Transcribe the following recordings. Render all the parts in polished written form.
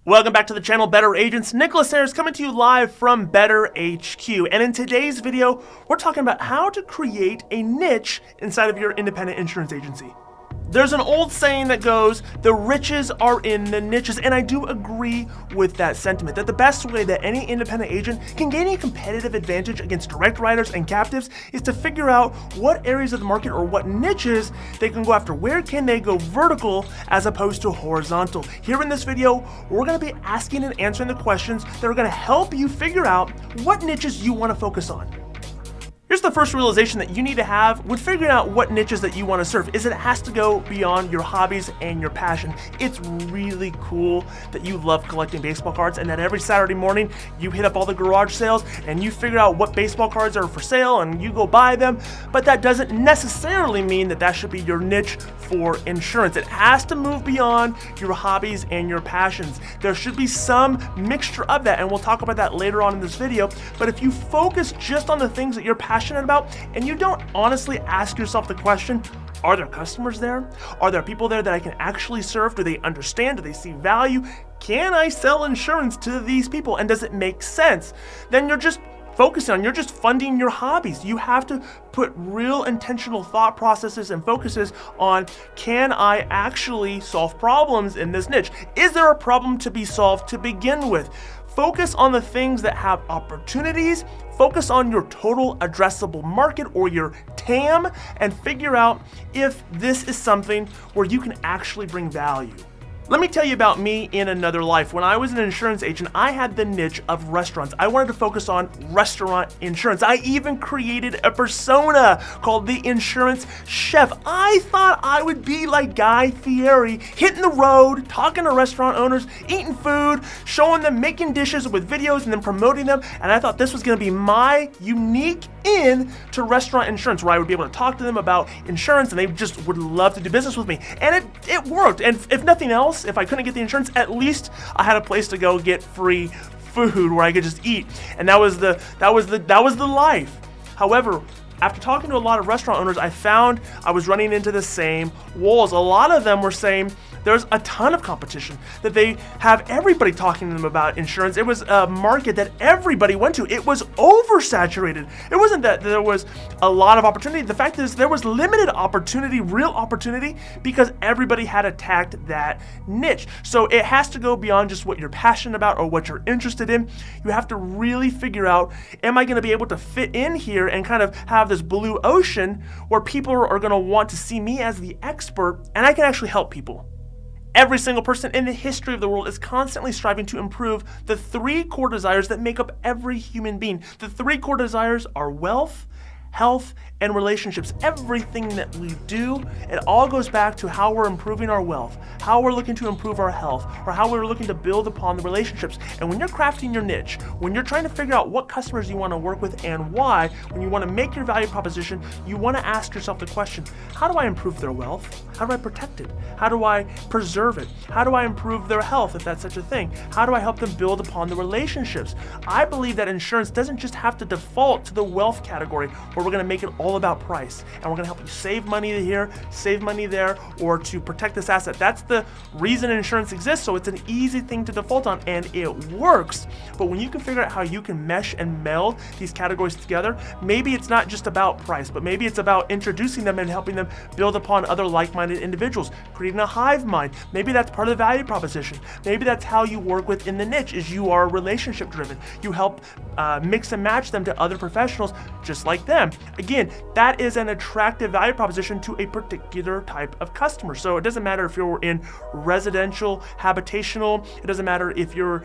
Welcome back to the channel, Better Agents. Nicholas here is coming to you live from Better HQ. And in today's video, we're talking about how to create a niche inside of your independent insurance agency. There's an old saying that goes, the riches are in the niches, and I do agree with that sentiment, that the best way that any independent agent can gain a competitive advantage against direct writers and captives is to figure out what areas of the market or what niches they can go after. Where can they go vertical as opposed to horizontal? Here in this video, we're going to be asking and answering the questions that are going to help you figure out what niches you want to focus on. Here's the first realization that you need to have when figuring out what niches that you want to serve is it has to go beyond your hobbies and your passion. It's really cool that you love collecting baseball cards and that every Saturday morning you hit up all the garage sales and you figure out what baseball cards are for sale and you go buy them, but that doesn't necessarily mean that that should be your niche for insurance. It has to move beyond your hobbies and your passions. There should be some mixture of that, and we'll talk about that later on in this video, but if you focus just on the things that you're passionate about and you don't honestly ask yourself the question, are there customers there? Are there people there that I can actually serve? Do they understand? Do they see value? Can I sell insurance to these people? And does it make sense? Then you're just funding your hobbies. You have to put real intentional thought processes and focuses on, can I actually solve problems in this niche? Is there a problem to be solved to begin with? Focus on the things that have opportunities, focus on your total addressable market or your TAM, and figure out if this is something where you can actually bring value. Let me tell you about me in another life. When I was an insurance agent, I had the niche of restaurants. I wanted to focus on restaurant insurance. I even created a persona called the Insurance Chef. I thought I would be like Guy Fieri, hitting the road, talking to restaurant owners, eating food, showing them, making dishes with videos and then promoting them. And I thought this was gonna be my unique in to restaurant insurance, where I would be able to talk to them about insurance and they just would love to do business with me. And it worked. And if nothing else, if I couldn't get the insurance, at least I had a place to go get free food where I could just eat. And that was the life. However, after talking to a lot of restaurant owners, I found I was running into the same walls. A lot of them were saying there's a ton of competition, that they have everybody talking to them about insurance. It was a market that everybody went to. It was oversaturated. It wasn't that there was a lot of opportunity. The fact is there was limited opportunity, real opportunity, because everybody had attacked that niche. So it has to go beyond just what you're passionate about or what you're interested in. You have to really figure out, am I gonna be able to fit in here and kind of have this blue ocean where people are gonna want to see me as the expert and I can actually help people. Every single person in the history of the world is constantly striving to improve the three core desires that make up every human being. The three core desires are wealth, health, and relationships. Everything that we do, it all goes back to how we're improving our wealth, how we're looking to improve our health, or how we're looking to build upon the relationships. And when you're crafting your niche, when you're trying to figure out what customers you want to work with and why, when you want to make your value proposition, you want to ask yourself the question, how do I improve their wealth? How do I protect it? How do I preserve it? How do I improve their health, if that's such a thing? How do I help them build upon the relationships? I believe that insurance doesn't just have to default to the wealth category, where we're going to make it all about price and we're going to help you save money here, save money there, or to protect this asset. That's the reason insurance exists, so it's an easy thing to default on and it works. But when you can figure out how you can mesh and meld these categories together, maybe it's not just about price, but maybe it's about introducing them and helping them build upon other like-minded individuals, creating a hive mind. Maybe that's part of the value proposition. Maybe that's how you work within the niche, is you are relationship driven. You help mix and match them to other professionals just like them. Again, that is an attractive value proposition to a particular type of customer. So it doesn't matter if you're in residential, habitational, it doesn't matter if you're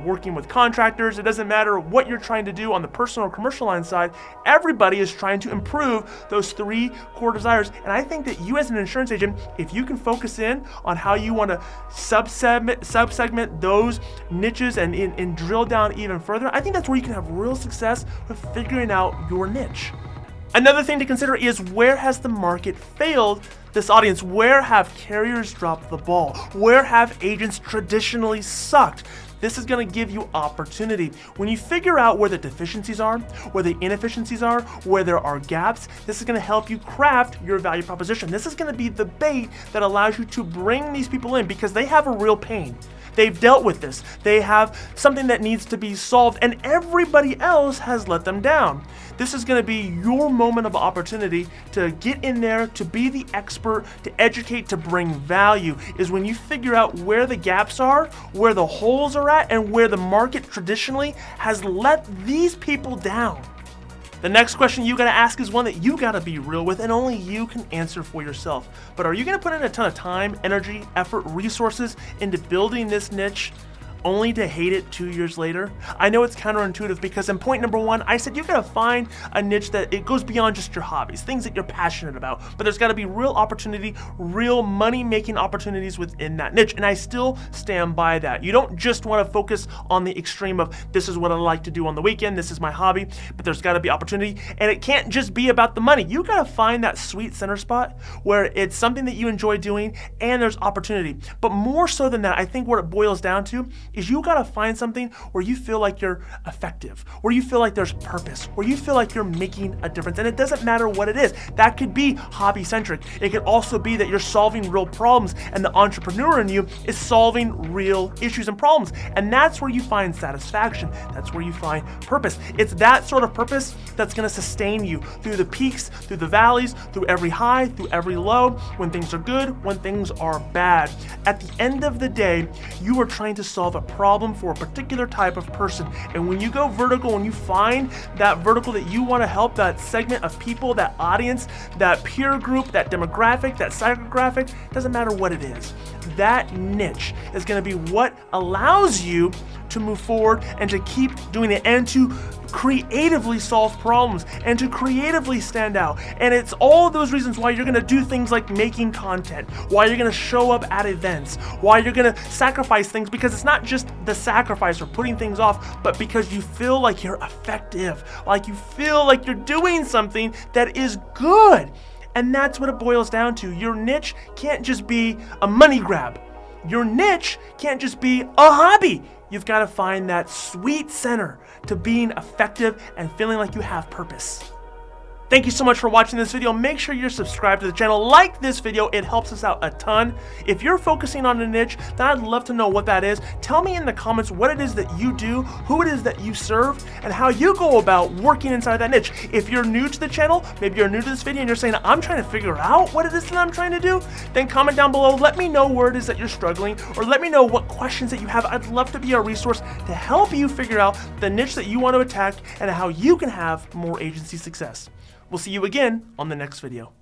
working with contractors, it doesn't matter what you're trying to do on the personal or commercial line side. Everybody is trying to improve those three core desires. And I think that you as an insurance agent, if you can focus in on how you want to subsegment those niches and drill down even further, I think that's where you can have real success with figuring out your niche. Another thing to consider is, where has the market failed this audience? Where have carriers dropped the ball? Where have agents traditionally sucked? This is going to give you opportunity. When you figure out where the deficiencies are, where the inefficiencies are, where there are gaps, this is going to help you craft your value proposition. This is going to be the bait that allows you to bring these people in because they have a real pain. They've dealt with this. They have something that needs to be solved, and everybody else has let them down. This is going to be your moment of opportunity to get in there, to be the expert, to educate, to bring value, is when you figure out where the gaps are, where the holes are at, and where the market traditionally has let these people down. The next question you gotta ask is one that you gotta be real with and only you can answer for yourself. But are you gonna put in a ton of time, energy, effort, resources into building this niche only to hate it 2 years later? I know it's counterintuitive because in point number 1, I said you gotta find a niche that it goes beyond just your hobbies, things that you're passionate about, but there's gotta be real opportunity, real money-making opportunities within that niche, and I still stand by that. You don't just wanna focus on the extreme of this is what I like to do on the weekend, this is my hobby, but there's gotta be opportunity, and it can't just be about the money. You gotta find that sweet center spot where it's something that you enjoy doing and there's opportunity. But more so than that, I think what it boils down to is you gotta find something where you feel like you're effective, where you feel like there's purpose, where you feel like you're making a difference. And it doesn't matter what it is. That could be hobby-centric. It could also be that you're solving real problems and the entrepreneur in you is solving real issues and problems. And that's where you find satisfaction. That's where you find purpose. It's that sort of purpose that's gonna sustain you through the peaks, through the valleys, through every high, through every low, when things are good, when things are bad. At the end of the day, you are trying to solve a problem for a particular type of person. And when you go vertical and you find that vertical that you want to help, that segment of people, that audience, that peer group, that demographic, that psychographic, doesn't matter what it is. That niche is going to be what allows you to move forward and to keep doing it and to creatively solve problems and to creatively stand out. And it's all those reasons why you're gonna do things like making content, why you're gonna show up at events, why you're gonna sacrifice things, because it's not just the sacrifice or putting things off, but because you feel like you're effective, like you feel like you're doing something that is good. And that's what it boils down to. Your niche can't just be a money grab. Your niche can't just be a hobby. You've got to find that sweet center to being effective and feeling like you have purpose. Thank you so much for watching this video. Make sure you're subscribed to the channel. Like this video, it helps us out a ton. If you're focusing on a niche, then I'd love to know what that is. Tell me in the comments what it is that you do, who it is that you serve, and how you go about working inside that niche. If you're new to the channel, maybe you're new to this video and you're saying, I'm trying to figure out what it is that I'm trying to do, then comment down below. Let me know where it is that you're struggling, or let me know what questions that you have. I'd love to be a resource to help you figure out the niche that you want to attack and how you can have more agency success. We'll see you again on the next video.